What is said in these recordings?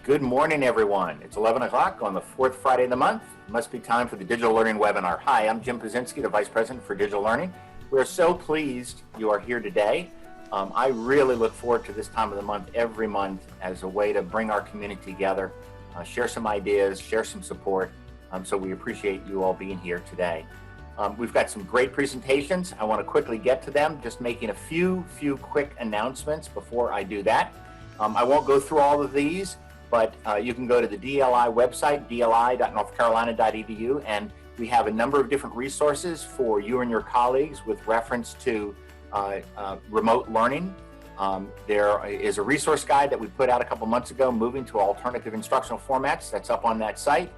Good morning, everyone. It's 11 o'clock on the fourth Friday of the month. It must be time for the Digital Learning Webinar. Hi, I'm Jim Pazinski, the Vice President for Digital Learning. We're so pleased you are here today. I really look forward to this time of the month every month as a way to bring our community together, share some ideas, share some support. So we appreciate you all being here today. We've got some great presentations. I want to quickly get to them, just making a few quick announcements before I do that. I won't go through all of these, but you can go to the DLI website, dli.northcarolina.edu, and we have a number of different resources for you and your colleagues with reference to remote learning. There is a resource guide that we put out a couple months ago, moving to alternative instructional formats. That's up on that site,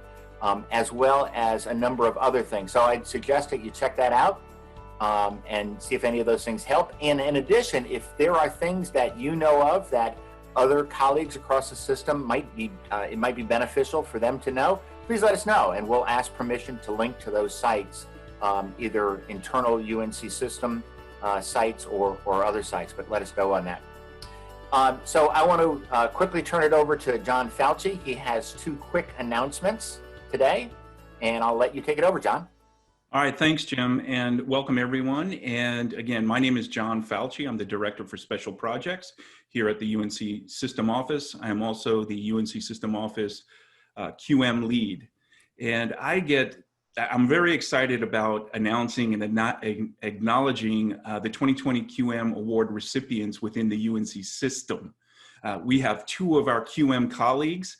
as well as a number of other things. So I'd suggest that you check that out and see if any of those things help. And in addition, if there are things that you know of that other colleagues across the system it might be beneficial for them to know, please let us know, and we'll ask permission to link to those sites, either internal UNC system sites or other sites, but let us know on that. So I want to quickly turn it over to John Fauci. He has two quick announcements today, and I'll let you take it over, John. All right, thanks, Jim, and welcome everyone. And again, my name is John Fauci. I'm the Director for Special Projects here at the UNC System Office. I am also the UNC System Office QM lead. And I'm very excited about announcing and acknowledging the 2020 QM Award recipients within the UNC system. We have two of our QM colleagues,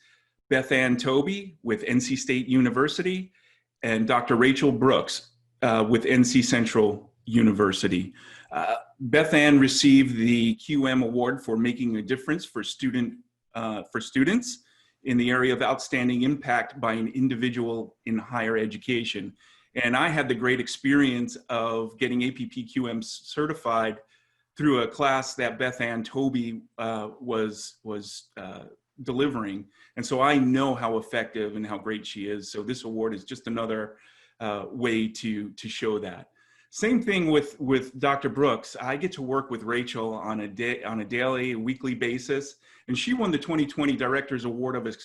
Beth Ann Tobey with NC State University and Dr. Rachel Brooks with NC Central University. Beth Ann received the QM Award for making a difference for students in the area of outstanding impact by an individual in higher education. And I had the great experience of getting APPQM certified through a class that Beth Ann Tobey was delivering. And so I know how effective and how great she is. So this award is just another way to show that. Same thing with Dr. Brooks. I get to work with Rachel on a daily, weekly basis, and she won the 2020 Director's Award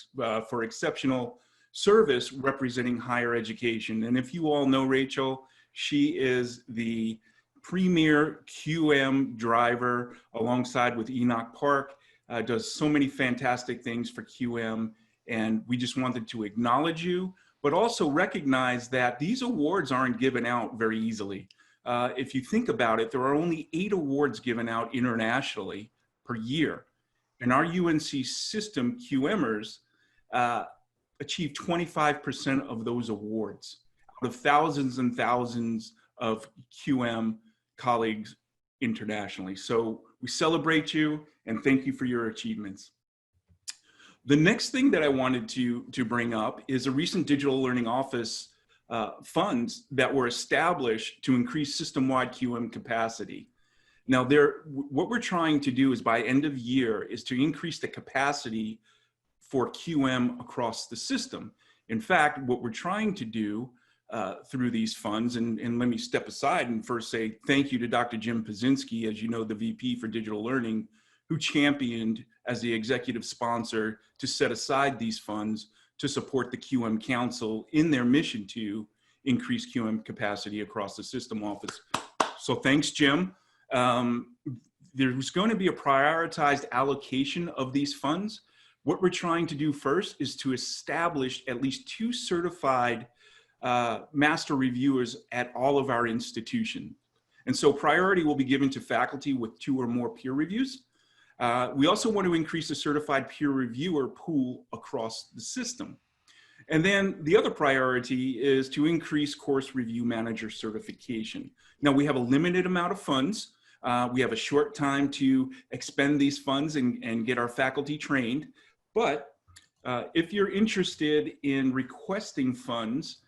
for Exceptional Service representing higher education. And if you all know Rachel, she is the premier QM driver alongside with Enoch Park, does so many fantastic things for QM, and we just wanted to acknowledge you, but also recognize that these awards aren't given out very easily. If you think about it, there are only 8 awards given out internationally per year. And our UNC system QMers achieve 25% of those awards out of thousands and thousands of QM colleagues internationally. So we celebrate you and thank you for your achievements. The next thing that I wanted to bring up is a recent Digital Learning Office funds that were established to increase system-wide QM capacity. Now, what we're trying to do is by end of year is to increase the capacity for QM across the system. In fact, what we're trying to do through these funds, and let me step aside and first say thank you to Dr. Jim Pazinski, as you know, the VP for Digital Learning, who championed as the executive sponsor to set aside these funds to support the QM Council in their mission to increase QM capacity across the system office. So thanks, Jim. There's going to be a prioritized allocation of these funds. What we're trying to do first is to establish at least 2 certified master reviewers at all of our institutions. And so priority will be given to faculty with 2 or more peer reviews. We also want to increase the certified peer reviewer pool across the system. And then the other priority is to increase course review manager certification. Now we have a limited amount of funds. We have a short time to expend these funds and get our faculty trained. But if you're interested in requesting funds,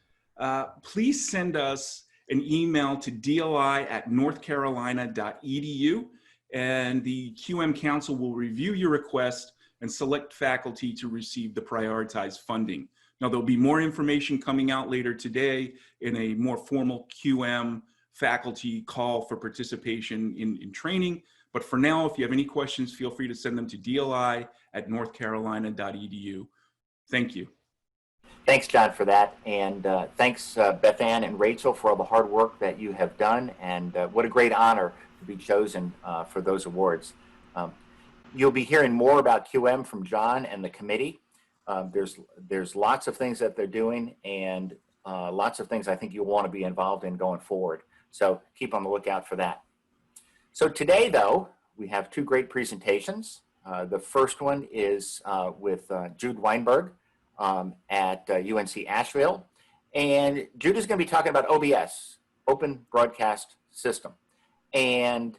please send us an email to dli@northcarolina.edu. And the QM Council will review your request and select faculty to receive the prioritized funding. Now, there'll be more information coming out later today in a more formal QM faculty call for participation in training. But for now, if you have any questions, feel free to send them to dli@northcarolina.edu. Thank you. Thanks, John, for that. And thanks, Beth Ann and Rachel, for all the hard work that you have done. And what a great honor to be chosen for those awards. You'll be hearing more about QM from John and the committee. There's lots of things that they're doing, and lots of things I think you'll want to be involved in going forward. So keep on the lookout for that. So today, though, we have two great presentations. The first one is with Jude Weinberg at UNC Asheville. And Jude is going to be talking about OBS, Open Broadcast System. And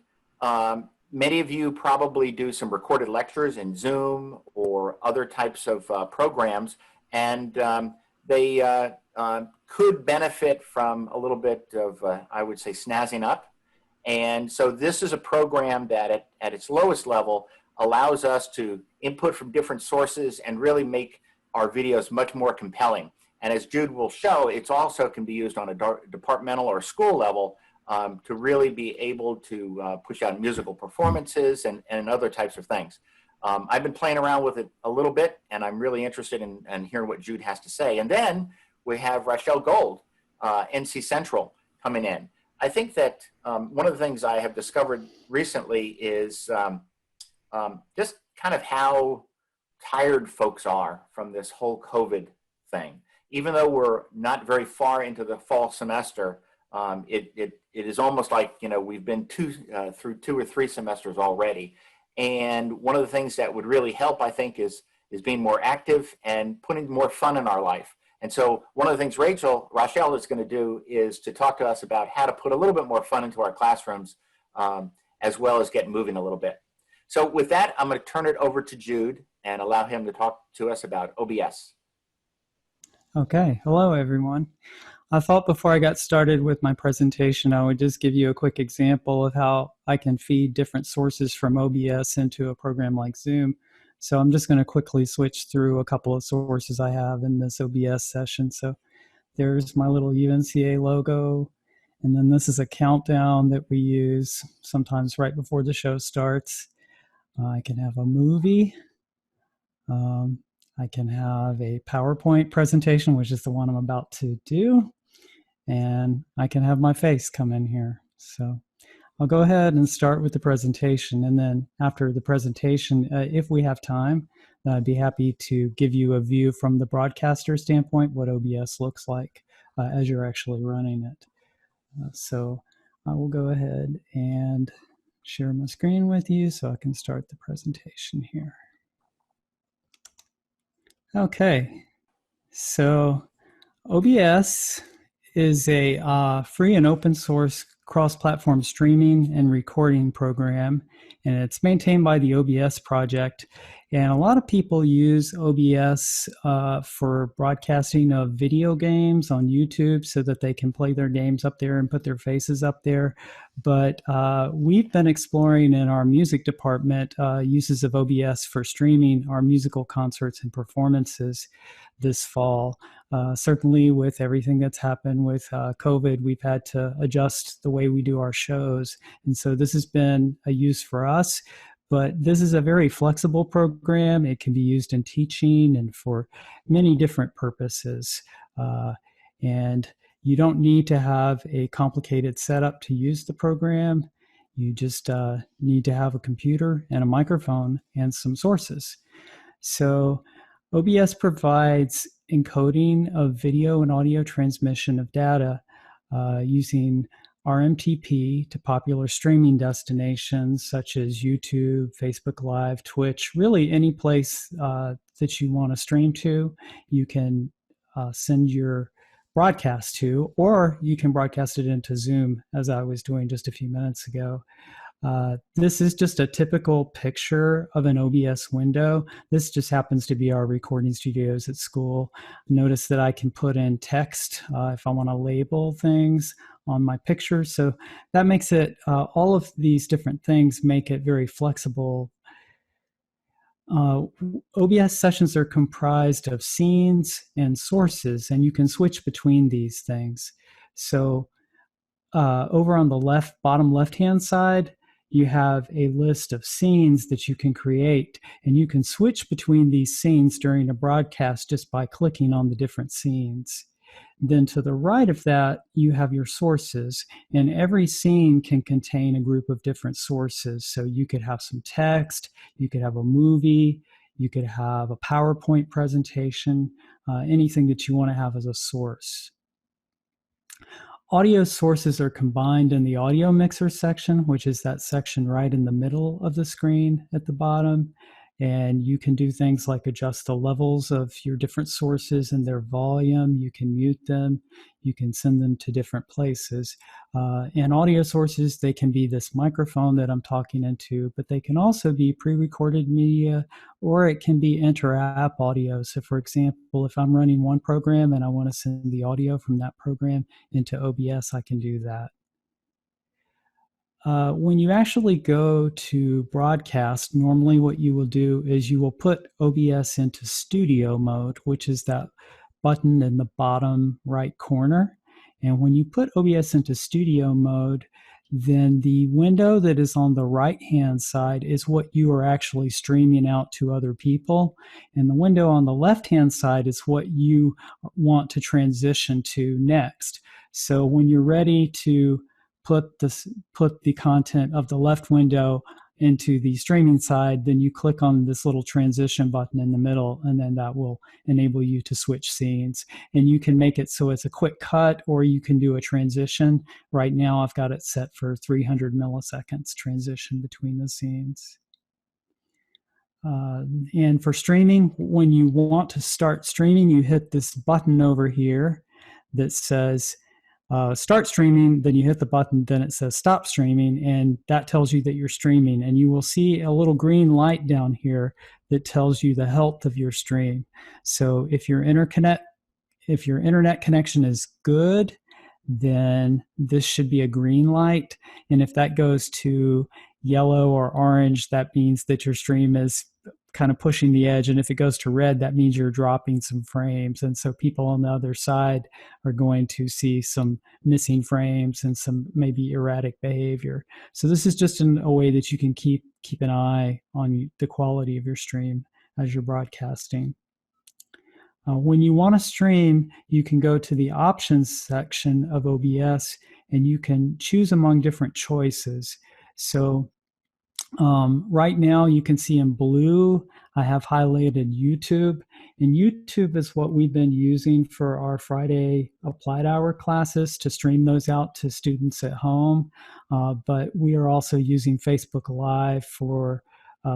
many of you probably do some recorded lectures in Zoom or other types of programs, and they could benefit from a little bit of, I would say, snazzing up. And so this is a program that at its lowest level allows us to input from different sources and really make our videos much more compelling. And as Jude will show, it also can be used on a departmental or school level to really be able to push out musical performances and other types of things. I've been playing around with it a little bit, and I'm really interested in hearing what Jude has to say. And then we have Rochelle Gold, NC Central, coming in. I think that one of the things I have discovered recently is just kind of how tired folks are from this whole COVID thing. Even though we're not very far into the fall semester, it is almost like, you know, we've been through 2 or 3 semesters already. And one of the things that would really help, I think, is being more active and putting more fun in our life. And so one of the things Rochelle is going to do is to talk to us about how to put a little bit more fun into our classrooms, as well as get moving a little bit. So with that, I'm going to turn it over to Jude and allow him to talk to us about OBS. Okay, hello everyone. I thought before I got started with my presentation, I would just give you a quick example of how I can feed different sources from OBS into a program like Zoom. So I'm just going to quickly switch through a couple of sources I have in this OBS session. So there's my little UNCA logo, and then this is a countdown that we use sometimes right before the show starts. I can have a movie. I can have a PowerPoint presentation, which is the one I'm about to do. And I can have my face come in here. So I'll go ahead and start with the presentation. And then after the presentation, if we have time, I'd be happy to give you a view from the broadcaster standpoint, what OBS looks like as you're actually running it. So I will go ahead and share my screen with you so I can start the presentation here. Okay, so OBS is a free and open source cross-platform streaming and recording program, and it's maintained by the OBS project. And a lot of people use OBS for broadcasting of video games on YouTube so that they can play their games up there and put their faces up there. But we've been exploring in our music department uses of OBS for streaming our musical concerts and performances this fall. Certainly with everything that's happened with COVID, we've had to adjust the way we do our shows. And so this has been a use for us. But this is a very flexible program. It can be used in teaching and for many different purposes. And you don't need to have a complicated setup to use the program. You just need to have a computer and a microphone and some sources. So OBS provides encoding of video and audio transmission of data using RMTP to popular streaming destinations such as YouTube, Facebook Live, Twitch, really any place that you want to stream to, you can send your broadcast to, or you can broadcast it into Zoom, as I was doing just a few minutes ago. This is just a typical picture of an OBS window. This just happens to be our recording studios at school. Notice that I can put in text if I want to label things on my picture. So that makes it, all of these different things make it very flexible. OBS sessions are comprised of scenes and sources, and you can switch between these things. So over on the bottom left-hand side, you have a list of scenes that you can create, and you can switch between these scenes during a broadcast just by clicking on the different scenes. Then to the right of that, you have your sources, and every scene can contain a group of different sources. So you could have some text, you could have a movie, you could have a PowerPoint presentation, anything that you want to have as a source. Audio sources are combined in the audio mixer section, which is that section right in the middle of the screen at the bottom. And you can do things like adjust the levels of your different sources and their volume. You can mute them. You can send them to different places. And audio sources, they can be this microphone that I'm talking into, but they can also be pre-recorded media, or it can be inter-app audio. So for example, if I'm running one program and I want to send the audio from that program into OBS, I can do that. When you actually go to broadcast, normally what you will do is you will put OBS into studio mode, which is that button in the bottom right corner. And when you put OBS into studio mode, then the window that is on the right-hand side is what you are actually streaming out to other people. And the window on the left-hand side is what you want to transition to next. So when you're ready to put the content of the left window into the streaming side, then you click on this little transition button in the middle, and then that will enable you to switch scenes. And you can make it so it's a quick cut, or you can do a transition. Right now I've got it set for 300 milliseconds transition between the scenes. And for streaming, when you want to start streaming, you hit this button over here that says start streaming, then you hit the button, then it says stop streaming, and that tells you that you're streaming. And you will see a little green light down here that tells you the health of your stream. So if your internet connection is good, then this should be a green light. And if that goes to yellow or orange, that means that your stream is kind of pushing the edge. And if it goes to red, that means you're dropping some frames. And so people on the other side are going to see some missing frames and some maybe erratic behavior. So this is just a way that you can keep an eye on the quality of your stream as you're broadcasting. When you want to stream, you can go to the options section of OBS and you can choose among different choices. So right now you can see in blue, I have highlighted YouTube, and YouTube is what we've been using for our Friday applied hour classes to stream those out to students at home. But we are also using Facebook Live for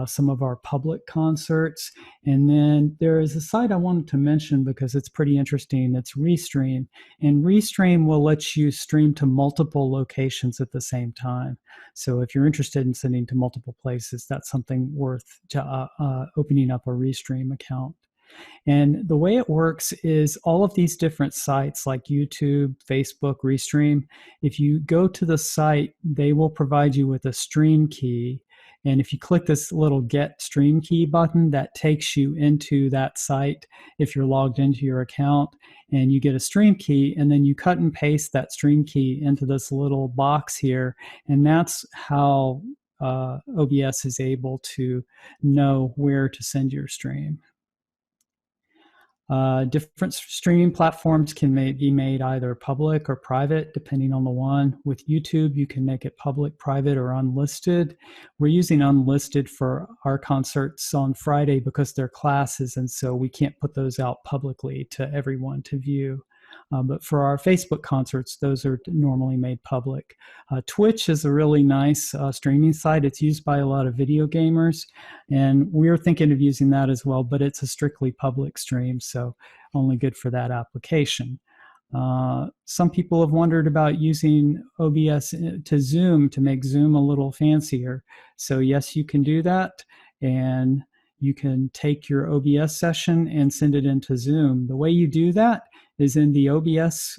some of our public concerts. And then there is a site I wanted to mention because it's pretty interesting. It's Restream. And Restream will let you stream to multiple locations at the same time. So if you're interested in sending to multiple places, that's something worth opening up a Restream account. And the way it works is all of these different sites like YouTube, Facebook, Restream, if you go to the site, they will provide you with a stream key. And if you click this little Get Stream Key button, that takes you into that site if you're logged into your account, and you get a stream key, and then you cut and paste that stream key into this little box here, and that's how OBS is able to know where to send your stream. Different streaming platforms can be made either public or private, depending on the one. With YouTube, you can make it public, private, or unlisted. We're using unlisted for our concerts on Friday because they're classes, and so we can't put those out publicly to everyone to view. But for our Facebook concerts, those are normally made public. Twitch is a really nice streaming site. It's used by a lot of video gamers, and we're thinking of using that as well, but it's a strictly public stream, so only good for that application. Some people have wondered about using OBS to Zoom to make Zoom a little fancier. So yes, you can do that, and you can take your OBS session and send it into Zoom. The way you do that is in the OBS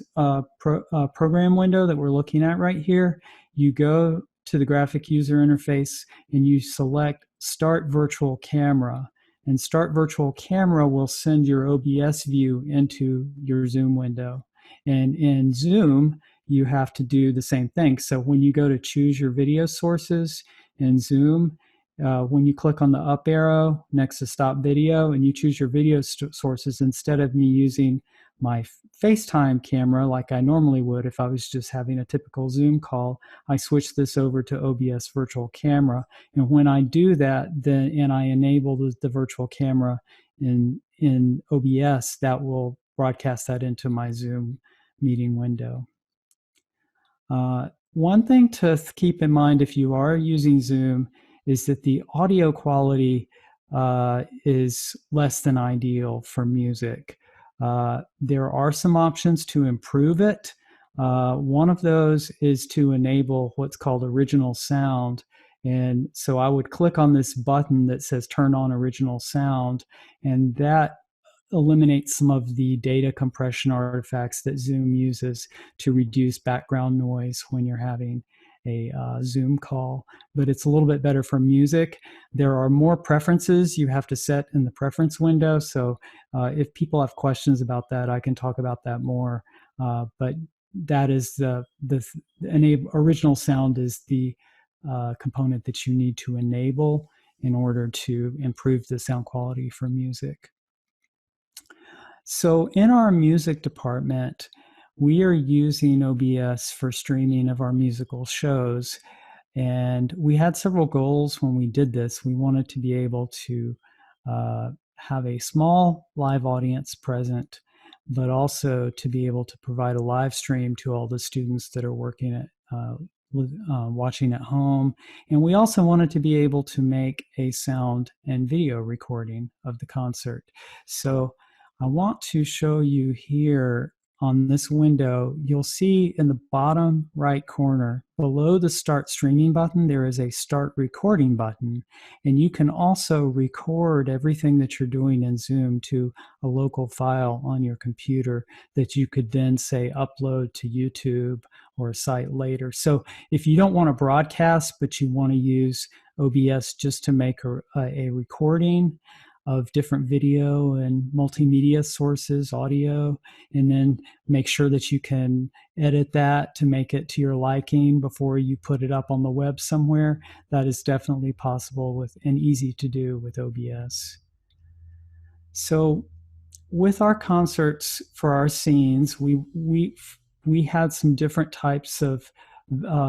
program window that we're looking at right here. You go to the graphic user interface and you select Start Virtual Camera. And Start Virtual Camera will send your OBS view into your Zoom window. And in Zoom, you have to do the same thing. So when you go to choose your video sources in Zoom, when you click on the up arrow next to stop video and you choose your video sources, instead of me using my FaceTime camera like I normally would if I was just having a typical Zoom call, I switch this over to OBS virtual camera. And when I do that, then and I enable the virtual camera in OBS, that will broadcast that into my Zoom meeting window. One thing to keep in mind if you are using Zoom is that the audio quality is less than ideal for music. There are some options to improve it. One of those is to enable what's called original sound. And so I would click on this button that says turn on original sound, and that eliminates some of the data compression artifacts that Zoom uses to reduce background noise when you're having a Zoom call. But it's a little bit better for music. There are more preferences you have to set in the preference window. So if people have questions about that, I can talk about that more. But that is the original sound is the component that you need to enable in order to improve the sound quality for music. So in our music department, we are using OBS for streaming of our musical shows. And we had several goals when we did this. We wanted to be able to have a small live audience present, but also to be able to provide a live stream to all the students that are working at watching at home. And we also wanted to be able to make a sound and video recording of the concert. So I want to show you here on this window, you'll see in the bottom right corner below the Start Streaming button, there is a Start Recording button. And you can also record everything that you're doing in Zoom to a local file on your computer that you could then say upload to YouTube or a site later. So if you don't want to broadcast, but you want to use OBS just to make a recording of different video and multimedia sources, audio, and then make sure that you can edit that to make it to your liking before you put it up on the web somewhere. That is definitely possible with and easy to do with OBS. So with our concerts for our scenes, we had some different types of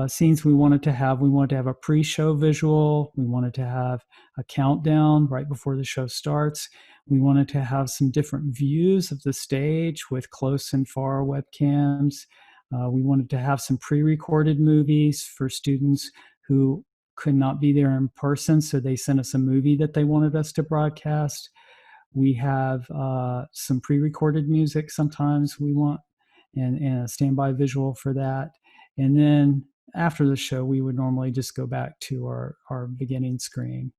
scenes we wanted to have. We wanted to have a pre-show visual. We wanted to have a countdown right before the show starts. We wanted to have some different views of the stage with close and far webcams. We wanted to have some pre-recorded movies for students who could not be there in person, so they sent us a movie that they wanted us to broadcast. We have some pre-recorded music sometimes we want, and a standby visual for that. And then after the show, we would normally just go back to our beginning screen.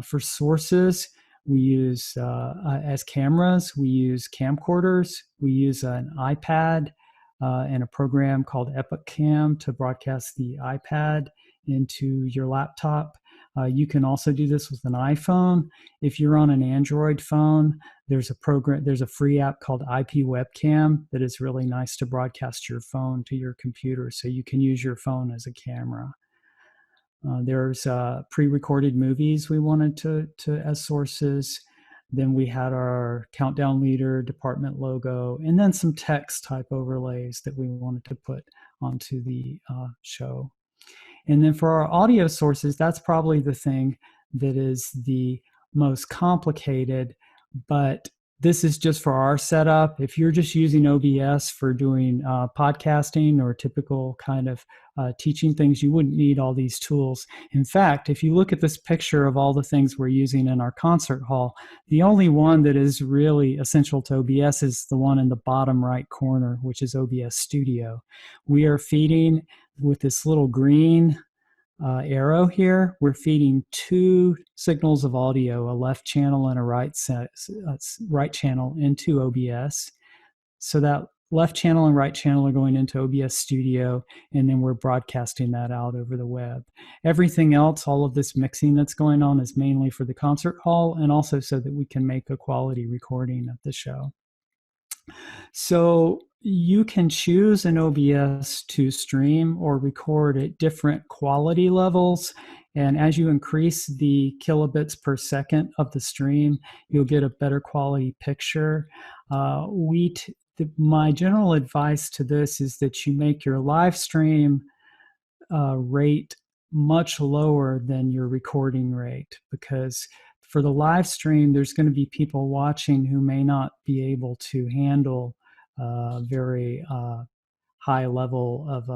For sources, we use, as cameras, we use camcorders. We use an iPad and a program called Epic Cam to broadcast the iPad into your laptop. You can also do this with an iPhone. If you're on an Android phone, there's a free app called IP Webcam that is really nice to broadcast your phone to your computer, so you can use your phone as a camera. There's pre-recorded movies we wanted to as sources. Then we had our countdown leader, department logo, and then some text type overlays that we wanted to put onto the show. And then for our audio sources, that's probably the thing that is the most complicated, but this is just for our setup. If you're just using OBS for doing podcasting or typical kind of teaching things, you wouldn't need all these tools. In fact, if you look at this picture of all the things we're using in our concert hall, the only one that is really essential to OBS is the one in the bottom right corner, which is OBS Studio. We are feeding with this little green arrow here, we're feeding two signals of audio, a left channel and a right channel into OBS. So that left channel and right channel are going into OBS Studio, and then we're broadcasting that out over the web. Everything else, all of this mixing that's going on, is mainly for the concert hall and also so that we can make a quality recording of the show. So you can choose an OBS to stream or record at different quality levels. And as you increase the kilobits per second of the stream, you'll get a better quality picture. My general advice to this is that you make your live stream rate much lower than your recording rate, because for the live stream, there's going to be people watching who may not be able to handle very high level of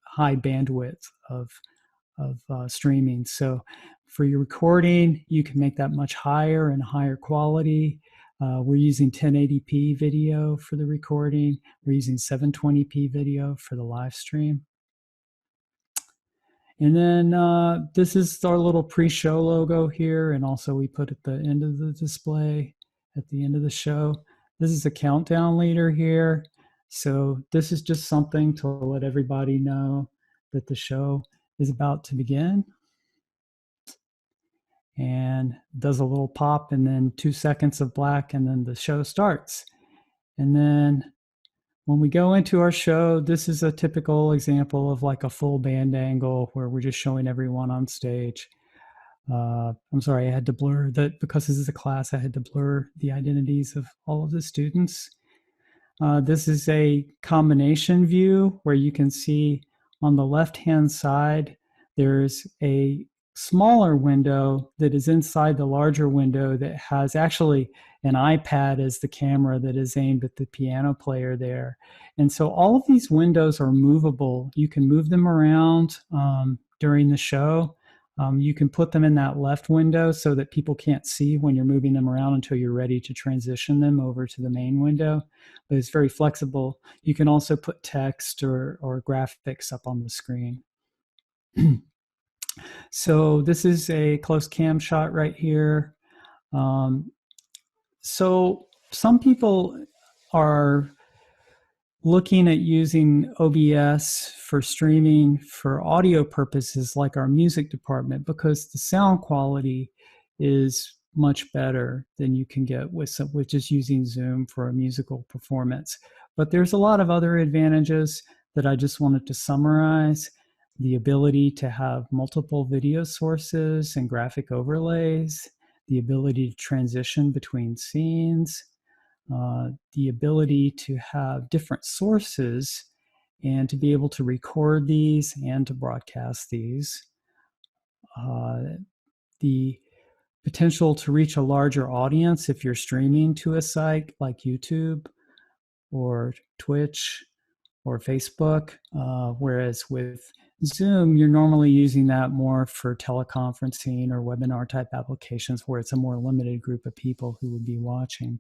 high bandwidth of streaming. So for your recording, you can make that much higher and higher quality. We're using 1080p video for the recording. We're using 720p video for the live stream. And then this is our little pre-show logo here, and also we put at the end of the display, at the end of the show. This is a countdown leader here. So this is just something to let everybody know that the show is about to begin. And does a little pop, and then 2 seconds of black, and then the show starts. And then when we go into our show, this is a typical example of like a full band angle where we're just showing everyone on stage. I'm sorry, I had to blur that because this is a class. I had to blur the identities of all of the students. This is a combination view where you can see on the left-hand side, there's a smaller window that is inside the larger window that has actually an iPad as the camera that is aimed at the piano player there. And so all of these windows are movable. You can move them around during the show. You can put them in that left window so that people can't see when you're moving them around until you're ready to transition them over to the main window. But it's very flexible. You can also put text or graphics up on the screen. So this is a close cam shot right here. So some people are looking at using OBS for streaming for audio purposes, like our music department, because the sound quality is much better than you can get with just using Zoom for a musical performance. But there's a lot of other advantages that I just wanted to summarize. The ability to have multiple video sources and graphic overlays, the ability to transition between scenes, the ability to have different sources and to be able to record these and to broadcast these. The potential to reach a larger audience if you're streaming to a site like YouTube or Twitch or Facebook, whereas with Zoom, you're normally using that more for teleconferencing or webinar type applications where it's a more limited group of people who would be watching.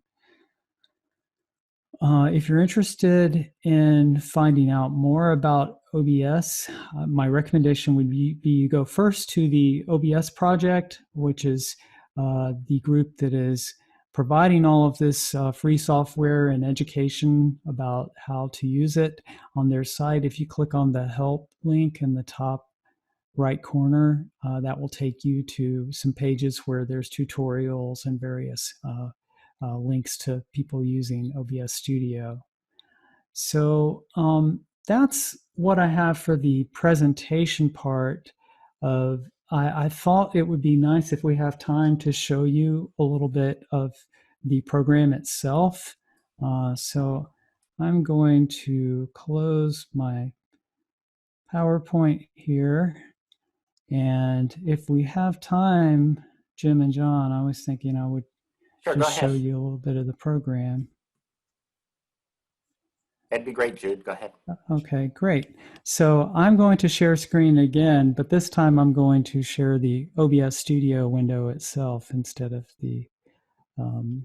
If you're interested in finding out more about OBS, my recommendation would be you go first to the OBS project, which is the group that is providing all of this free software and education about how to use it on their site. If you click on the help link in the top right corner, that will take you to some pages where there's tutorials and various links to people using OBS Studio. So that's what I have for the presentation part of. I thought it would be nice if we have time to show you a little bit of the program itself. So I'm going to close my PowerPoint here. And if we have time, Jim and John, I was thinking I would just show you a little bit of the program. That'd be great, Jude. Go ahead. Okay, great. So I'm going to share screen again, but this time I'm going to share the OBS Studio window itself instead of the PowerPoint.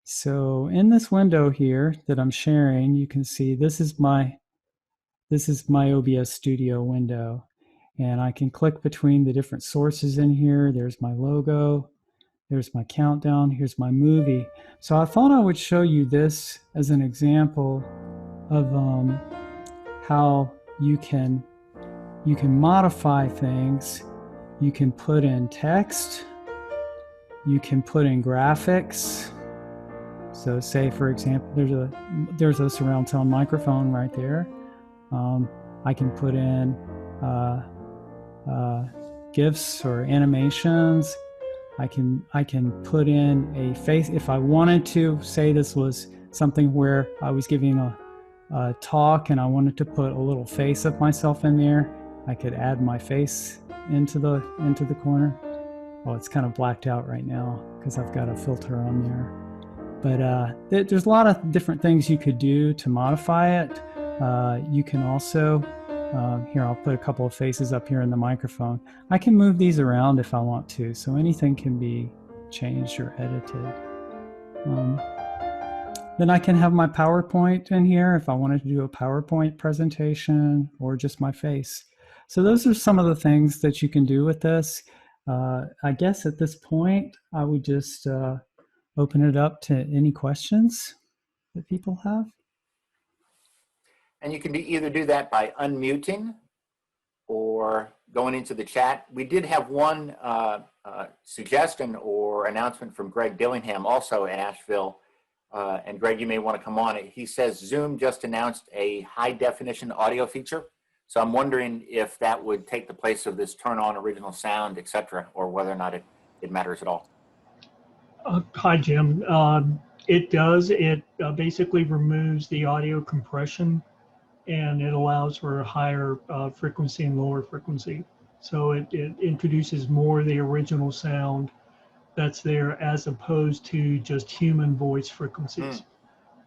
So in this window here that I'm sharing, you can see this is my OBS Studio window. And I can click between the different sources in here. There's my logo. There's my countdown. Here's my movie. So I thought I would show you this as an example of how you can modify things. You can put in text. You can put in graphics. So say, for example, there's a surround sound microphone right there. I can put in GIFs or animations. I can put in a face. If I wanted to, say this was something where I was giving a talk and I wanted to put a little face of myself in there, I could add my face into the corner. Oh, it's kind of blacked out right now because I've got a filter on there. But there's a lot of different things you could do to modify it. You can also, here, I'll put a couple of faces up here in the microphone. I can move these around if I want to, so anything can be changed or edited. Then I can have my PowerPoint in here if I wanted to do a PowerPoint presentation or just my face. So those are some of the things that you can do with this. I guess at this point, I would just open it up to any questions that people have. And you can either do that by unmuting or going into the chat. We did have one suggestion or announcement from Greg Dillingham, also in Asheville. And Greg, you may want to come on. He says Zoom just announced a high definition audio feature. So I'm wondering if that would take the place of this turn on original sound, et cetera, or whether or not it matters at all. Hi, Jim. It does. It basically removes the audio compression, and it allows for a higher frequency and lower frequency. So it introduces more of the original sound that's there as opposed to just human voice frequencies.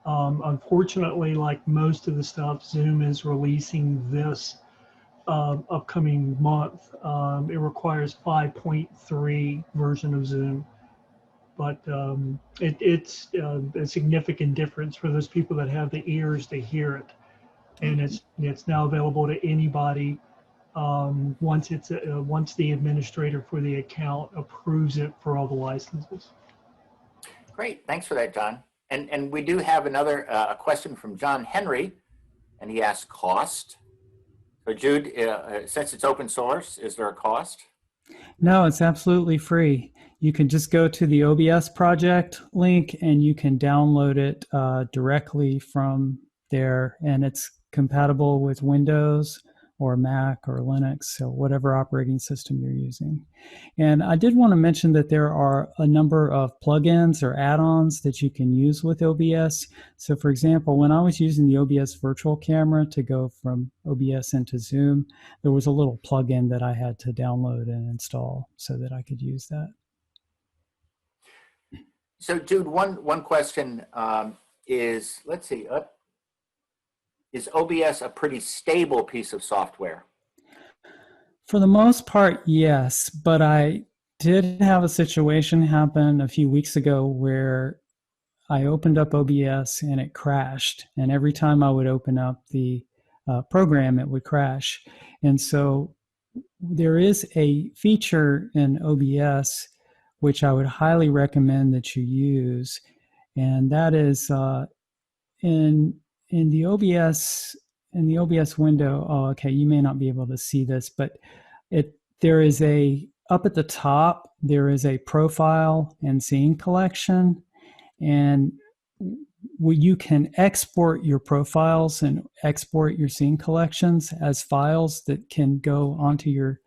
Unfortunately, like most of the stuff Zoom is releasing this upcoming month, it requires 5.3 version of Zoom. But it's a significant difference for those people that have the ears to hear it. And it's now available to anybody once the administrator for the account approves it for all the licenses. Great, thanks for that, John. And we do have another a question from John Henry, and he asks cost. So Jude, since it's open source, is there a cost? No, it's absolutely free. You can just go to the OBS project link and you can download it directly from there, and it's compatible with Windows or Mac or Linux, so whatever operating system you're using. And I did want to mention that there are a number of plugins or add-ons that you can use with OBS. So for example, when I was using the OBS virtual camera to go from OBS into Zoom, there was a little plugin that I had to download and install so that I could use that. So Jude, one question is, let's see, is OBS a pretty stable piece of software? For the most part, yes, but I did have a situation happen a few weeks ago where I opened up OBS and it crashed, and every time I would open up the program, it would crash. And so there is a feature in OBS which I would highly recommend that you use, and that is in the OBS window. Oh, okay, you may not be able to see this, but there is up at the top, there is a profile and scene collection, and you can export your profiles and export your scene collections as files that can go onto your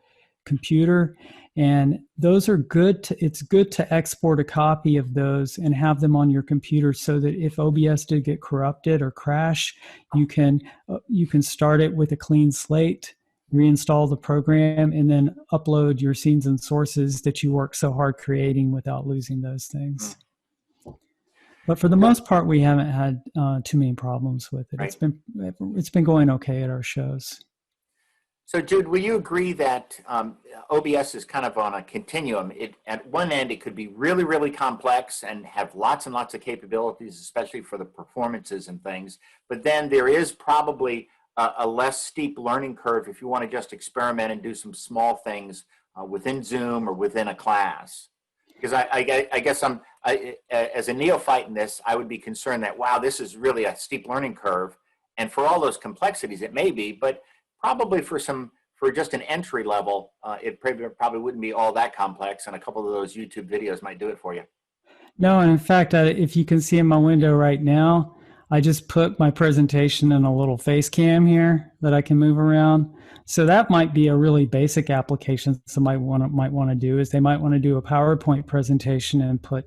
computer. And those are good. It's good to export a copy of those and have them on your computer so that if OBS did get corrupted or crash, you can start it with a clean slate, reinstall the program, and then upload your scenes and sources that you worked so hard creating without losing those things. But for the most part, we haven't had too many problems with it. Right. It's been going okay at our shows. So Jude, will you agree that OBS is kind of on a continuum? At one end, it could be really, really complex and have lots and lots of capabilities, especially for the performances and things. But then there is probably a less steep learning curve if you want to just experiment and do some small things within Zoom or within a class. Because I guess as a neophyte in this, I would be concerned that, wow, this is really a steep learning curve. And for all those complexities, it may be, but probably for some for just an entry level, it probably wouldn't be all that complex, and a couple of those YouTube videos might do it for you. No, and in fact, if you can see in my window right now, I just put my presentation in a little face cam here that I can move around. So that might be a really basic application somebody might want to do, is they might want to do a PowerPoint presentation and put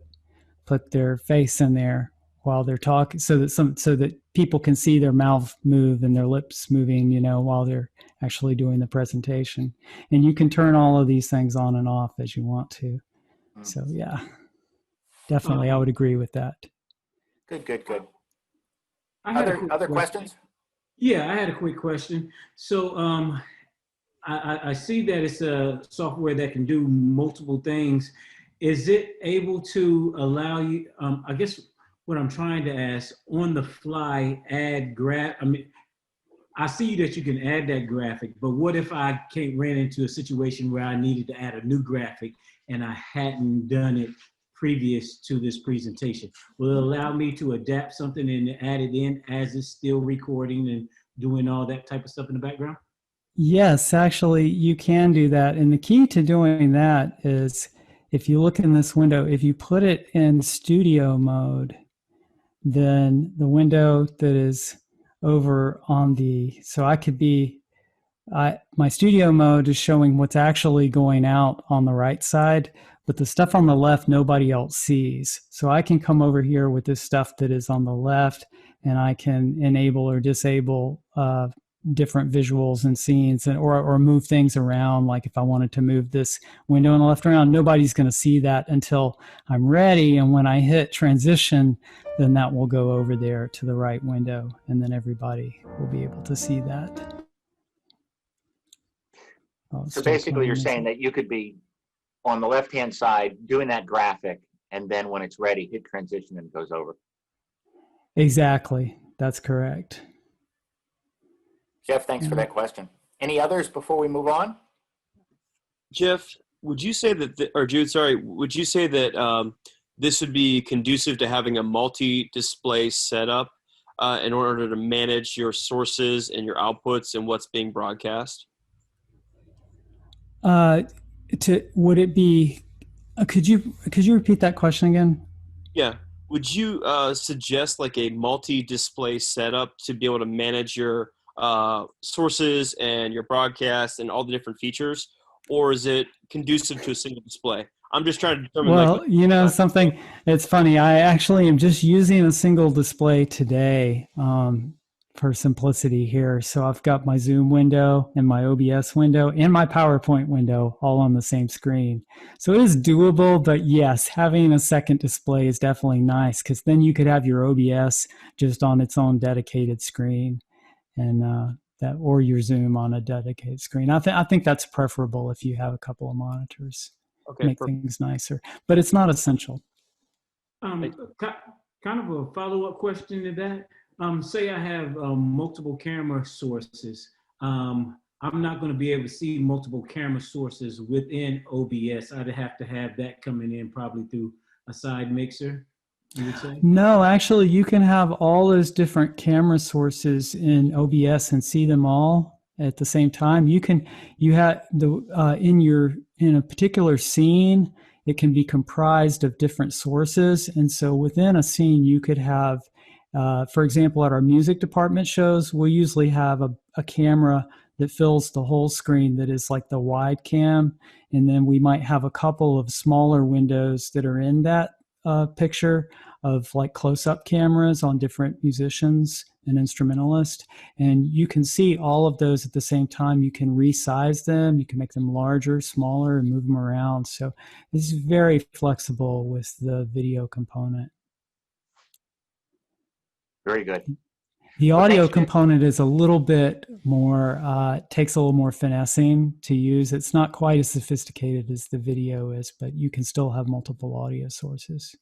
their face in there while they're talking, so that people can see their mouth move and their lips moving, while they're actually doing the presentation. And you can turn all of these things on and off as you want to. So yeah, definitely, I would agree with that. Good. Other questions? Yeah, I had a quick question. So I see that it's a software that can do multiple things. Is it able to allow you, I guess what I'm trying to ask, on the fly, add I see that you can add that graphic, but what if I ran into a situation where I needed to add a new graphic and I hadn't done it previous to this presentation? Will it allow me to adapt something and add it in as it's still recording and doing all that type of stuff in the background? Yes, actually, you can do that. And the key to doing that is, if you look in this window, if you put it in studio mode, then the window that is over on so I could be, my studio mode is showing what's actually going out on the right side, but the stuff on the left, nobody else sees. So I can come over here with this stuff that is on the left, and I can enable or disable different visuals and scenes, or move things around. Like if I wanted to move this window on the left around, nobody's going to see that until I'm ready. And when I hit transition, then that will go over there to the right window, and then everybody will be able to see that. So basically you're saying that you could be on the left-hand side doing that graphic, and then when it's ready, hit transition and it goes over. Exactly. That's correct. Jeff, thanks for that question. Any others before we move on? Jeff, would you say that, or Jude, sorry, would you say that this would be conducive to having a multi-display setup in order to manage your sources and your outputs and what's being broadcast? Would it be? Could you repeat that question again? Yeah. Would you suggest like a multi-display setup to be able to manage your sources and your broadcast and all the different features, or is it conducive to a single display? I'm just trying to determine. Well, something. It's funny. I actually am just using a single display today for simplicity here. So I've got my Zoom window and my OBS window and my PowerPoint window all on the same screen. So it is doable, but yes, having a second display is definitely nice, because then you could have your OBS just on its own dedicated screen, and or your Zoom on a dedicated screen. I think that's preferable if you have a couple of monitors. Okay, make things nicer, but it's not essential. Kind of a follow-up question to that. Say I have multiple camera sources. I'm not going to be able to see multiple camera sources within OBS. I'd have to have that coming in probably through a side mixer, you would say? No, actually, you can have all those different camera sources in OBS and see them all at the same time. You have in a particular scene, it can be comprised of different sources. And so within a scene, you could have, for example, at our music department shows, we'll usually have a camera that fills the whole screen that is like the wide cam. And then we might have a couple of smaller windows that are in that picture of like close-up cameras on different musicians and instrumentalists. And you can see all of those at the same time. You can resize them. You can make them larger, smaller, and move them around. So this is very flexible with the video component. Very good. The audio component is a little bit more, takes a little more finessing to use. It's not quite as sophisticated as the video is, but you can still have multiple audio sources.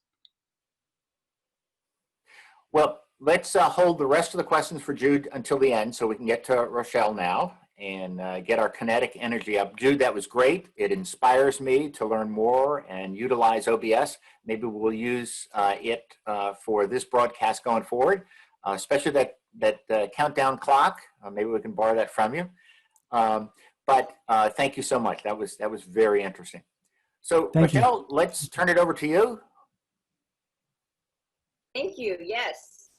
Well, let's hold the rest of the questions for Jude until the end so we can get to Rochelle now and get our kinetic energy up. Jude, that was great. It inspires me to learn more and utilize OBS. Maybe we'll use it for this broadcast going forward, especially that countdown clock. Maybe we can borrow that from you. but thank you so much. That was very interesting. So Thank you. Michelle, let's turn it over to you. Thank you. Yes,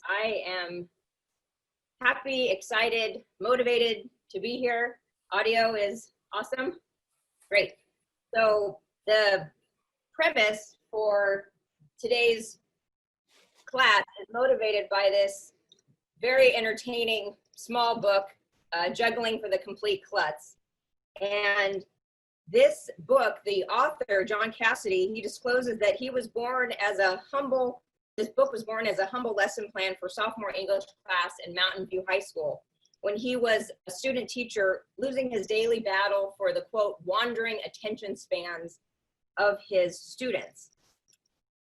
I am happy, excited, motivated to be here. Audio is awesome. Great. So the premise for today's class is motivated by this very entertaining small book, Juggling for the Complete Klutz. And this book, the author, John Cassidy, he discloses that he was born as a humble, this book was born as a humble lesson plan for sophomore English class in Mountain View High School, when he was a student teacher losing his daily battle for the, quote, wandering attention spans of his students.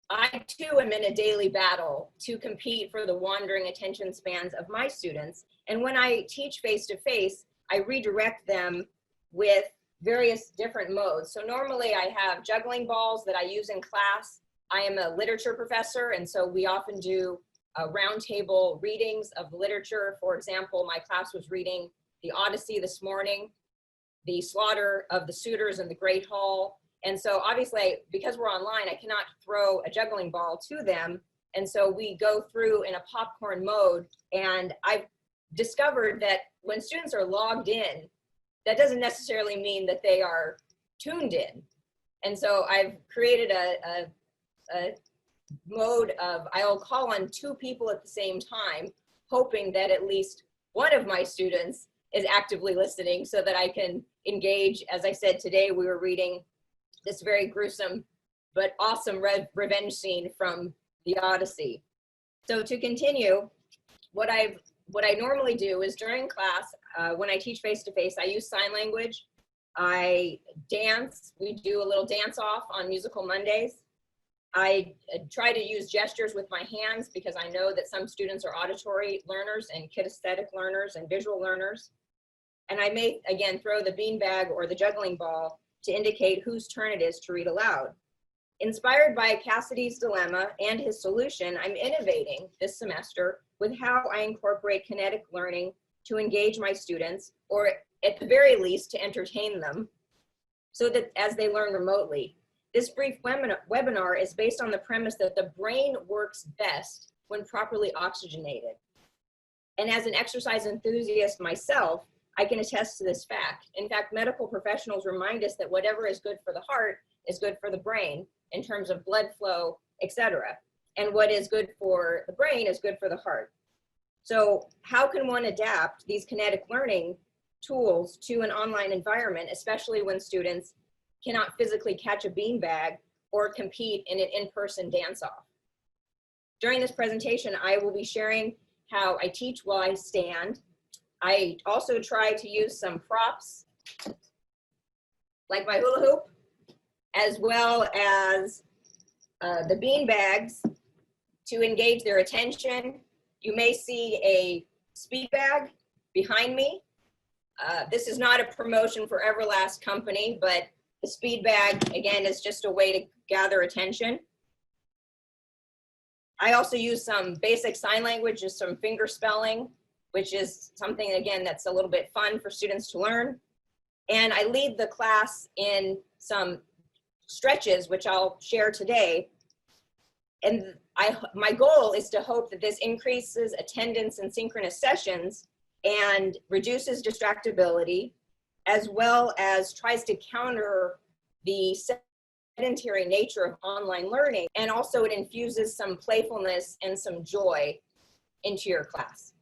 I too am in a daily battle to compete for the wandering attention spans of my students. And when I teach face-to-face, I redirect them with various different modes. So normally I have juggling balls that I use in class. I am a literature professor, and so we often do roundtable readings of literature. For example, my class was reading the Odyssey this morning, the Slaughter of the Suitors in the Great Hall. And so obviously, because we're online, I cannot throw a juggling ball to them. And so we go through in a popcorn mode. And I've discovered that when students are logged in, that doesn't necessarily mean that they are tuned in. And so I've created a mode of, I'll call on 2 people at the same time, hoping that at least one of my students is actively listening so that I can engage. As I said, today we were reading this very gruesome but awesome revenge scene from the Odyssey. So to continue, what I normally do is during class, when I teach face-to-face, I use sign language, I dance, we do a little dance off on Musical Mondays. I try to use gestures with my hands because I know that some students are auditory learners and kinesthetic learners and visual learners. And I may, again, throw the beanbag or the juggling ball to indicate whose turn it is to read aloud. Inspired by Cassidy's dilemma and his solution, I'm innovating this semester with how I incorporate kinetic learning to engage my students, or at the very least to entertain them, so that as they learn remotely. This brief webinar is based on the premise that the brain works best when properly oxygenated. And as an exercise enthusiast myself, I can attest to this fact. In fact, medical professionals remind us that whatever is good for the heart is good for the brain in terms of blood flow, etc. And what is good for the brain is good for the heart. So how can one adapt these kinetic learning tools to an online environment, especially when students cannot physically catch a beanbag or compete in an in-person dance-off? During this presentation, I will be sharing how I teach while I stand. I also try to use some props, like my hula hoop, as well as the bean bags to engage their attention. You may see a speed bag behind me. This is not a promotion for Everlast Company, but the speed bag, again, is just a way to gather attention. I also use some basic sign language, just some finger spelling, which is something, again, that's a little bit fun for students to learn. And I lead the class in some stretches, which I'll share today. And my goal is to hope that this increases attendance in synchronous sessions and reduces distractibility, as well as tries to counter the sedentary nature of online learning. And also it infuses some playfulness and some joy into your class.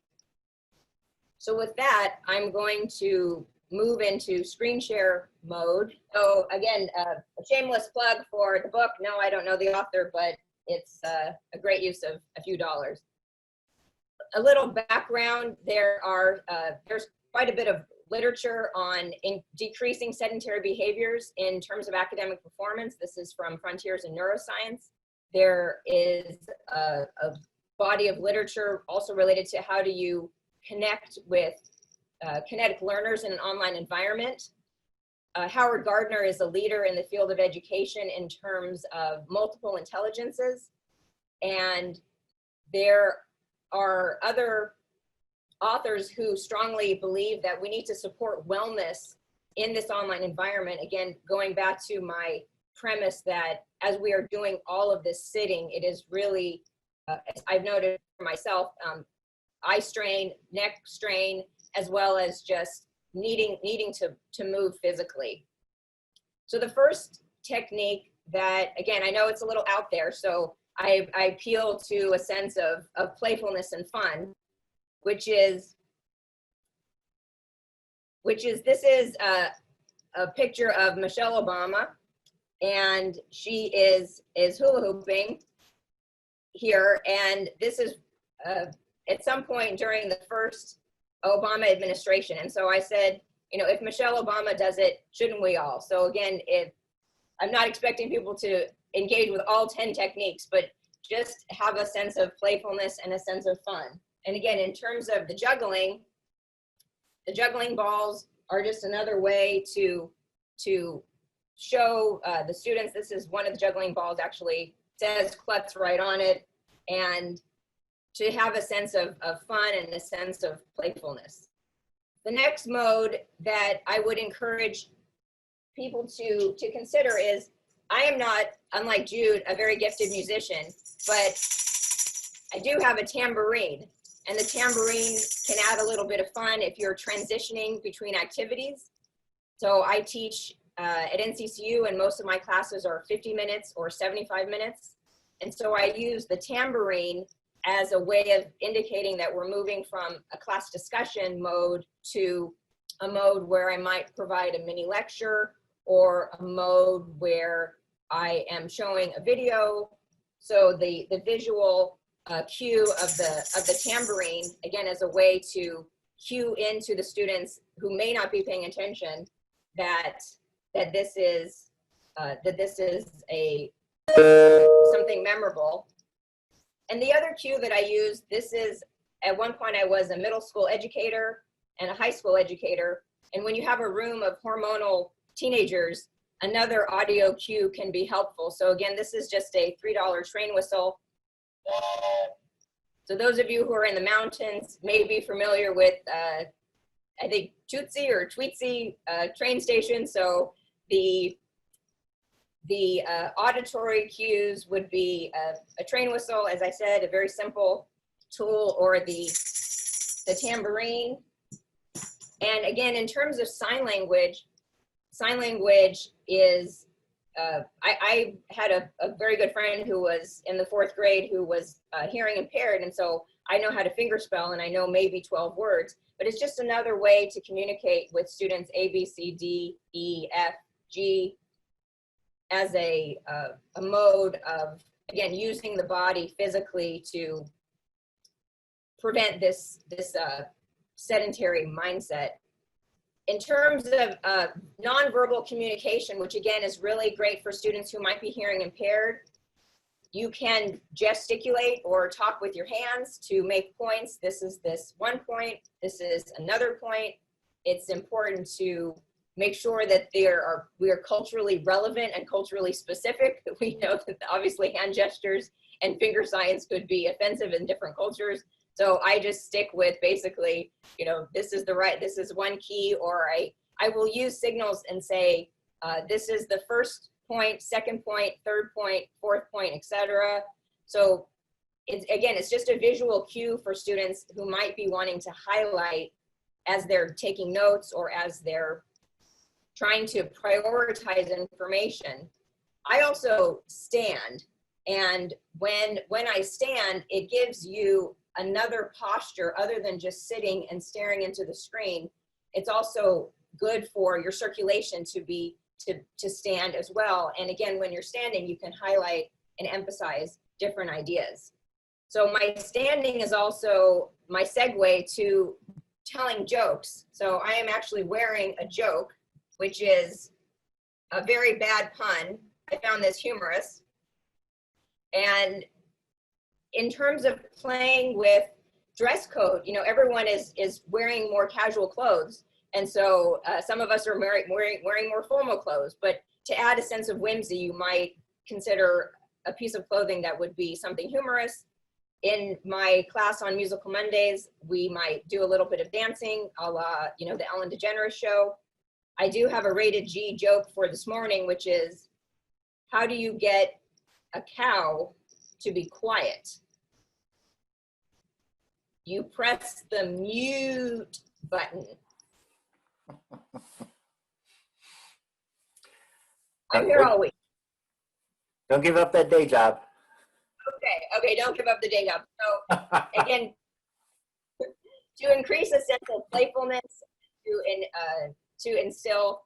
So with that, I'm going to move into screen share mode. So again, a shameless plug for the book. No, I don't know the author, but it's a great use of a few dollars. A little background, there's quite a bit of literature on decreasing sedentary behaviors in terms of academic performance. This is from Frontiers in Neuroscience. There is a body of literature also related to how do you connect with kinetic learners in an online environment. Howard Gardner is a leader in the field of education in terms of multiple intelligences. And there are other authors who strongly believe that we need to support wellness in this online environment, again, going back to my premise that as we are doing all of this sitting, it is really, as I've noted for myself, eye strain, neck strain, as well as just needing to move physically. So the first technique that, again, I know it's a little out there, so I appeal to a sense of playfulness and fun, which is this is a picture of Michelle Obama, and she is hula hooping here, and this is at some point during the first Obama administration. And so I said, you know, if Michelle Obama does it, shouldn't we all? So again, I'm not expecting people to engage with all 10 techniques, but just have a sense of playfulness and a sense of fun. And again, in terms of the juggling balls are just another way to show the students. This is one of the juggling balls, actually says klutz right on it, and to have a sense of fun and a sense of playfulness. The next mode that I would encourage people to consider is, I am not, unlike Jude, a very gifted musician, but I do have a tambourine, and the tambourine can add a little bit of fun if you're transitioning between activities. So I teach at NCCU, and most of my classes are 50 minutes or 75 minutes. And so I use the tambourine as a way of indicating that we're moving from a class discussion mode to a mode where I might provide a mini lecture, or a mode where I am showing a video. So the visual cue of the tambourine, again, as a way to cue into the students who may not be paying attention that this is a something memorable. And the other cue that I use, this is, at one point I was a middle school educator and a high school educator. And when you have a room of hormonal teenagers, another audio cue can be helpful. So again, this is just a $3 train whistle. So those of you who are in the mountains may be familiar with, I think, Tootsie or Tweetsie train station. So the auditory cues would be a train whistle, as I said, a very simple tool, or the tambourine. And again, in terms of sign language is, I had a very good friend who was in the 4th grade who was hearing impaired. And so I know how to fingerspell, and I know maybe 12 words, but it's just another way to communicate with students A, B, C, D, E, F, G, as a mode of, again, using the body physically to prevent this sedentary mindset. In terms of nonverbal communication, which again is really great for students who might be hearing impaired, you can gesticulate or talk with your hands to make points. This is this one point, this is another point. It's important to make sure that we are culturally relevant and culturally specific. We know that obviously hand gestures and finger signs could be offensive in different cultures. So I just stick with basically, you know, this is one key, or I will use signals and say, this is the first point, second point, third point, fourth point, etc. So it's just a visual cue for students who might be wanting to highlight as they're taking notes or as they're trying to prioritize information. I also stand, and when I stand, it gives you another posture other than just sitting and staring into the screen. It's also good for your circulation to stand as well. And again, when you're standing, you can highlight and emphasize different ideas. So my standing is also my segue to telling jokes. So I am actually wearing a joke, which is a very bad pun. I found this humorous. And in terms of playing with dress code, you know, everyone is wearing more casual clothes. And so some of us are wearing more formal clothes, but to add a sense of whimsy, you might consider a piece of clothing that would be something humorous. In my class on Musical Mondays, we might do a little bit of dancing, a la, you know, the Ellen DeGeneres show. I do have a rated G joke for this morning, which is, how do you get a cow to be quiet? You press the mute button. I'm here all week. Don't give up that day job. Okay, don't give up the day job. So again, to increase a sense of playfulness, to instill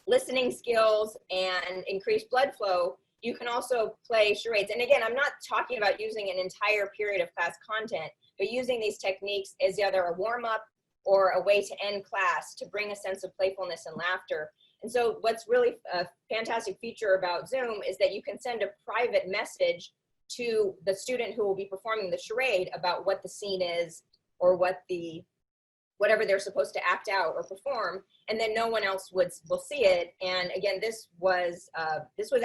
listening skills and increase blood flow, you can also play charades. And again, I'm not talking about using an entire period of class content, but using these techniques as either a warm-up or a way to end class to bring a sense of playfulness and laughter. And so what's really a fantastic feature about Zoom is that you can send a private message to the student who will be performing the charade about what the scene is or whatever they're supposed to act out or perform, and then no one else will see it. And again, this was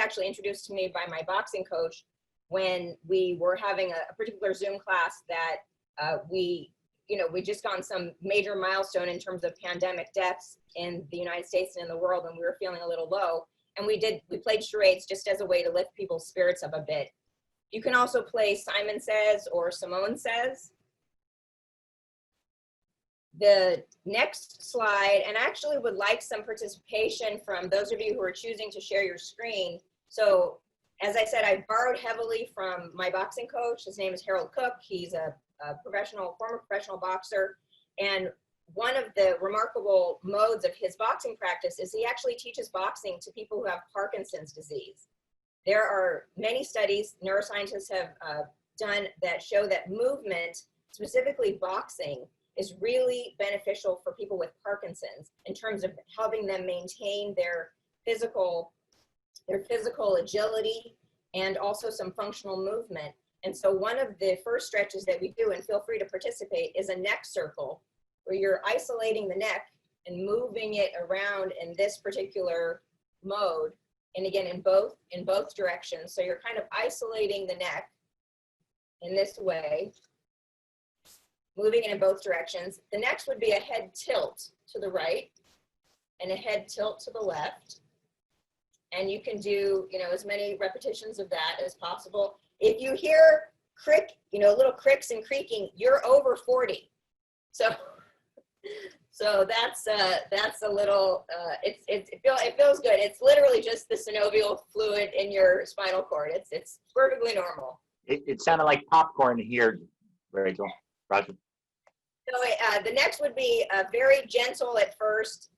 actually introduced to me by my boxing coach when we were having a particular Zoom class that we just gone some major milestone in terms of pandemic deaths in the United States and in the world, and we were feeling a little low. And we played charades just as a way to lift people's spirits up a bit. You can also play Simon Says or Simone Says. The next slide, and I actually would like some participation from those of you who are choosing to share your screen. So as I said, I borrowed heavily from my boxing coach. His name is Harold Cook. He's a former professional boxer. And one of the remarkable modes of his boxing practice is he actually teaches boxing to people who have Parkinson's disease. There are many studies neuroscientists have done that show that movement, specifically boxing, is really beneficial for people with Parkinson's in terms of helping them maintain their physical agility and also some functional movement. And so one of the first stretches that we do, and feel free to participate, is a neck circle, where you're isolating the neck and moving it around in this particular mode. And again, in both directions. So you're kind of isolating the neck in this way, moving it in both directions. The next would be a head tilt to the right and a head tilt to the left. And you can do, as many repetitions of that as possible. If you hear little cricks and creaking, you're over 40. So that's a little, it feels good. It's literally just the synovial fluid in your spinal cord. It's perfectly normal. It sounded like popcorn here, Rachel. Roger. So the next would be a very gentle at first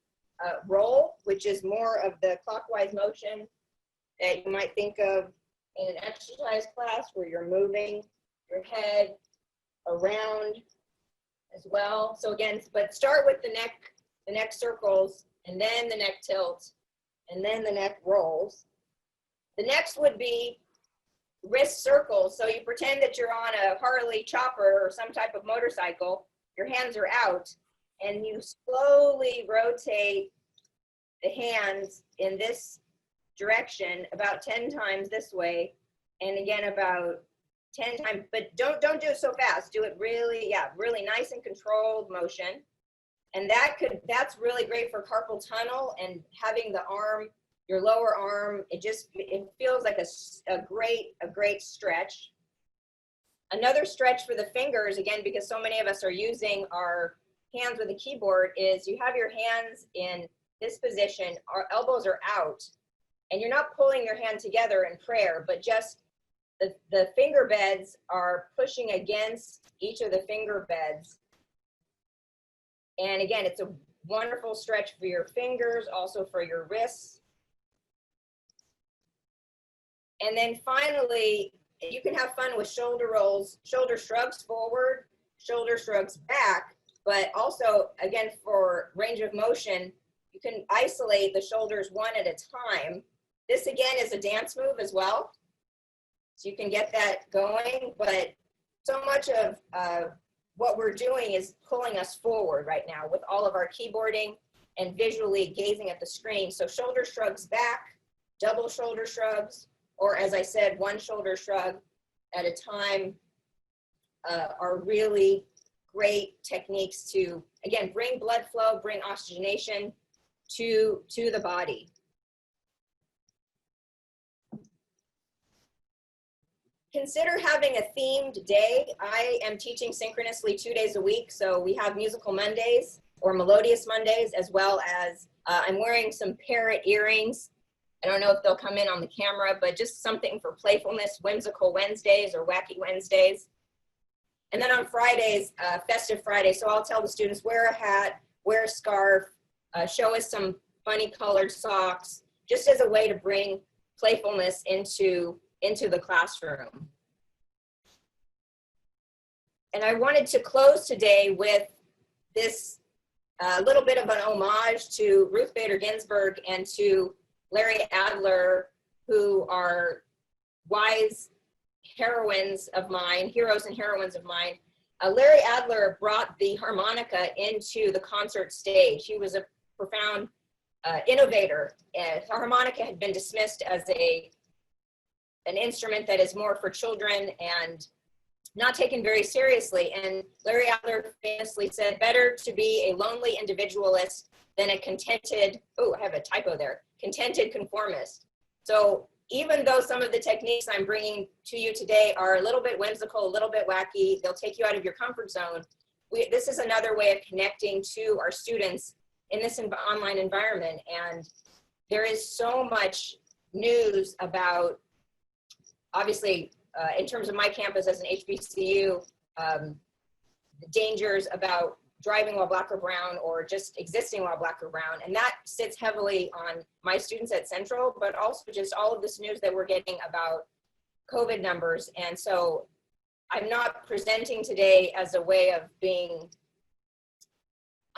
roll, which is more of the clockwise motion that you might think of in an exercise class, where you're moving your head around as well. So again, but start with the neck circles, and then the neck tilt, and then the neck rolls. The next would be wrist circles. So you pretend that you're on a Harley chopper or some type of motorcycle. Your hands are out, and you slowly rotate the hands in this direction about 10 times this way, and again about 10 times, but don't do it so fast. Do it really nice and controlled motion. And that's really great for carpal tunnel and having the arm, your lower arm, it feels like a great stretch. Another stretch for the fingers, again, because so many of us are using our hands with a keyboard, is you have your hands in this position, our elbows are out, and you're not pulling your hand together in prayer, but just the finger beds are pushing against each of the finger beds. And again, it's a wonderful stretch for your fingers, also for your wrists. And then finally, you can have fun with shoulder rolls, shoulder shrugs forward, shoulder shrugs back, but also, again, for range of motion, you can isolate the shoulders one at a time. This, again, is a dance move as well. So you can get that going, but so much of what we're doing is pulling us forward right now with all of our keyboarding and visually gazing at the screen. So shoulder shrugs back, double shoulder shrugs, or as I said, one shoulder shrug at a time are really great techniques to, again, bring blood flow, bring oxygenation, to the body. Consider having a themed day. I am teaching synchronously 2 days a week, so we have musical Mondays or melodious Mondays, as well as I'm wearing some parrot earrings. I don't know if they'll come in on the camera, but just something for playfulness, whimsical Wednesdays or wacky Wednesdays. And then on Fridays, festive Friday, so I'll tell the students, wear a hat, wear a scarf, show us some funny colored socks, just as a way to bring playfulness into the classroom. And I wanted to close today with this little bit of an homage to Ruth Bader Ginsburg and to Larry Adler, who are wise heroines of mine, heroes and heroines of mine. Larry Adler brought the harmonica into the concert stage. He was a profound innovator. The harmonica had been dismissed as an instrument that is more for children and not taken very seriously. And Larry Adler famously said, better to be a lonely individualist than a contented, oh, I have a typo there, contented conformist. So even though some of the techniques I'm bringing to you today are a little bit whimsical, a little bit wacky, they'll take you out of your comfort zone, this is another way of connecting to our students in this online environment. And there is so much news about, obviously, in terms of my campus as an HBCU, the dangers about driving while black or brown or just existing while black or brown. And that sits heavily on my students at Central, but also just all of this news that we're getting about COVID numbers. And so I'm not presenting today as a way of being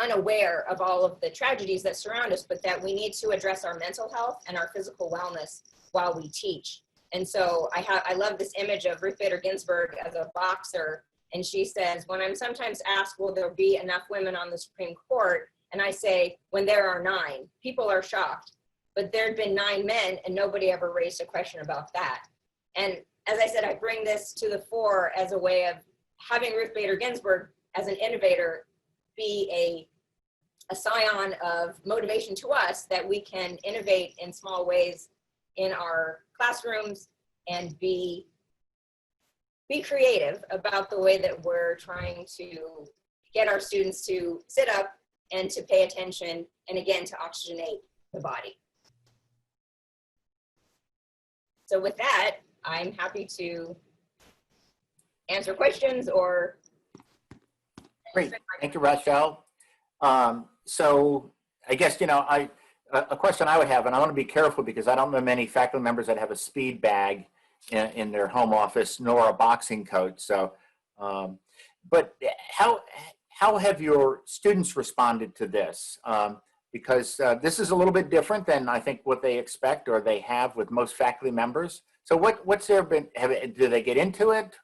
unaware of all of the tragedies that surround us, but that we need to address our mental health and our physical wellness while we teach. And so I love this image of Ruth Bader Ginsburg as a boxer. And she says, when I'm sometimes asked, will there be enough women on the Supreme Court? And I say, when there are 9, people are shocked. But there had been 9 men and nobody ever raised a question about that. And as I said, I bring this to the fore as a way of having Ruth Bader Ginsburg as an innovator be a scion of motivation to us that we can innovate in small ways in our classrooms and be creative about the way that we're trying to get our students to sit up and to pay attention, and again, to oxygenate the body. So with that, I'm happy to answer questions or. Great, thank you, Rochelle. So I guess, a question I would have, and I want to be careful because I don't know many faculty members that have a speed bag in their home office, nor a boxing coach. So, but how have your students responded to this? Because this is a little bit different than I think what they expect or they have with most faculty members. So what's their been? Do they get into it?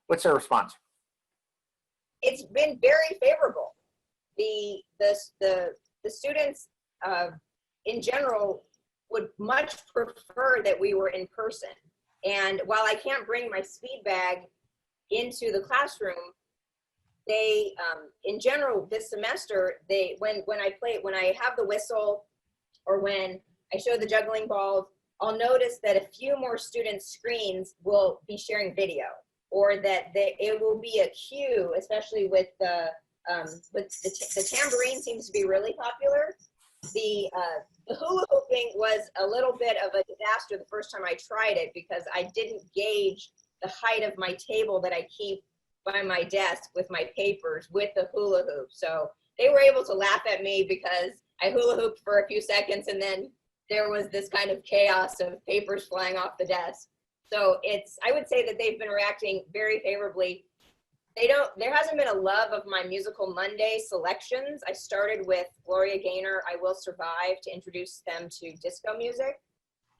What's their response? It's been very favorable. The students in general would much prefer that we were in person. And while I can't bring my speed bag into the classroom, they, in general, this semester, when I have the whistle or when I show the juggling balls, I'll notice that a few more students' screens will be sharing video, or that it will be a cue, especially with the tambourine seems to be really popular. The hula hooping was a little bit of a disaster the first time I tried it because I didn't gauge the height of my table that I keep by my desk with my papers with the hula hoop. So they were able to laugh at me because I hula hooped for a few seconds and then there was this kind of chaos of papers flying off the desk. So I would say that they've been reacting very favorably. There hasn't been a love of my musical Monday selections. I started with Gloria Gaynor, I Will Survive, to introduce them to disco music.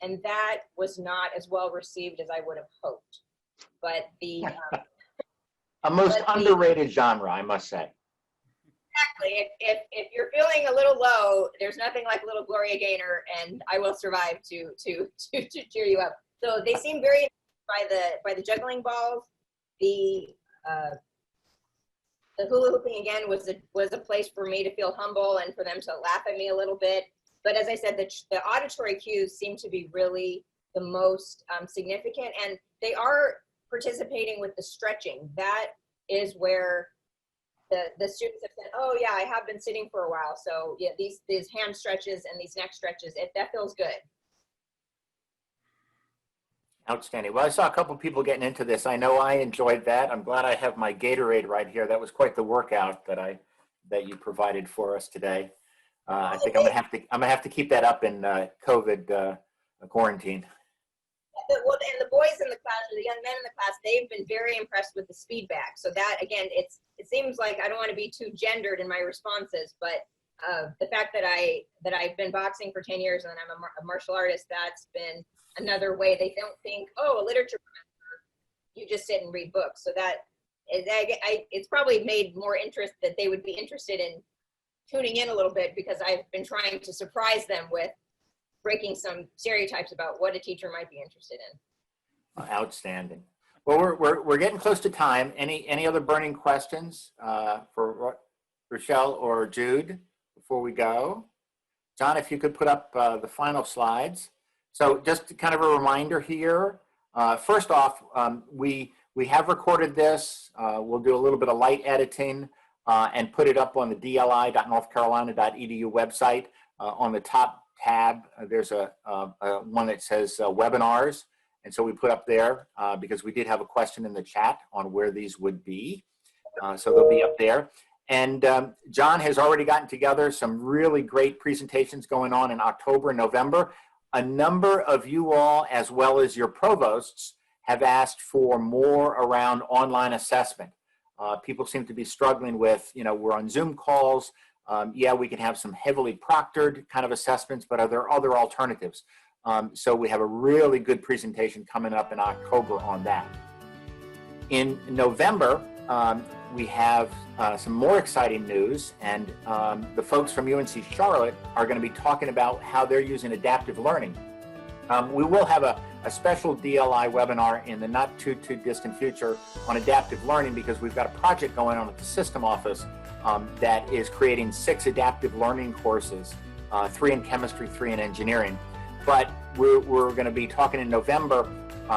And that was not as well received as I would have hoped. But a most underrated genre, I must say. Exactly. If you're feeling a little low, there's nothing like little Gloria Gaynor and I Will Survive to cheer you up. So they seem very by the juggling balls. The hula hooping again was a place for me to feel humble and for them to laugh at me a little bit. But as I said, the auditory cues seem to be really the most significant, and they are participating with the stretching. That is where the students have said, oh yeah, I have been sitting for a while. So yeah, these hand stretches and these neck stretches, that feels good. Outstanding. Well, I saw a couple of people getting into this. I know I enjoyed that. I'm glad I have my Gatorade right here. That was quite the workout that you provided for us today. I think I'm gonna have to keep that up in COVID quarantine. Well, and the boys in the class, or the young men in the class, they've been very impressed with the speed back. So that, again, it seems like I don't want to be too gendered in my responses, but the fact that I've been boxing for 10 years and I'm a martial artist, that's been another way. They don't think, oh, a literature professor, you just sit and read books. So that it's probably made more interest, that they would be interested in tuning in a little bit, because I've been trying to surprise them with breaking some stereotypes about what a teacher might be interested in. Outstanding. Well, we're getting close to time. Any other burning questions for Rochelle or Jude before we go? John, if you could put up the final slides. So just kind of a reminder here. First off, we have recorded this. We'll do a little bit of light editing and put it up on the DLI.northcarolina.edu website. On the top tab, there's a one that says webinars. And so we put up there because we did have a question in the chat on where these would be. So they'll be up there. And John has already gotten together some really great presentations going on in October and November. A number of you all, as well as your provosts, have asked for more around online assessment. People seem to be struggling with, we're on Zoom calls. Yeah, we can have some heavily proctored kind of assessments, but are there other alternatives? So we have a really good presentation coming up in October on that. In November, we have some more exciting news, and the folks from UNC Charlotte are going to be talking about how they're using adaptive learning. We will have a special DLI webinar in the not too distant future on adaptive learning, because we've got a project going on at the system office that is creating 6 adaptive learning courses, 3 in chemistry, 3 in engineering. But we're going to be talking in November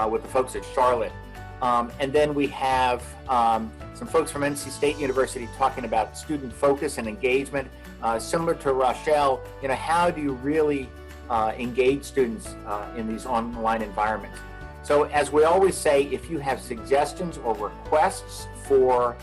with the folks at Charlotte. And then we have some folks from NC State University talking about student focus and engagement. Similar to Rochelle, how do you really engage students in these online environments? So as we always say, if you have suggestions or requests for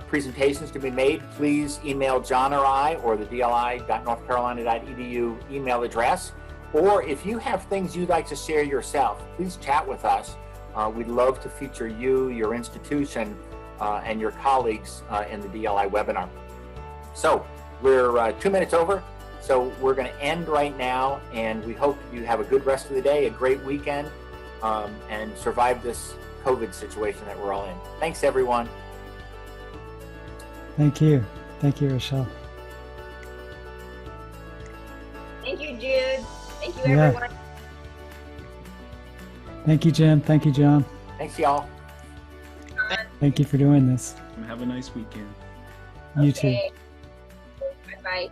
presentations to be made, please email John or I or the DLI.northcarolina.edu email address. Or if you have things you'd like to share yourself, please chat with us. We'd love to feature you, your institution, and your colleagues in the DLI webinar. So we're 2 minutes over, so we're going to end right now, and we hope you have a good rest of the day, a great weekend, and survive this COVID situation that we're all in. Thanks, everyone. Thank you. Thank you, Rochelle. Thank you, Jude. Thank you, everyone. Thank you, Jim. Thank you, John. Thanks, y'all. Thank you for doing this. Have a nice weekend. You too. Bye-bye.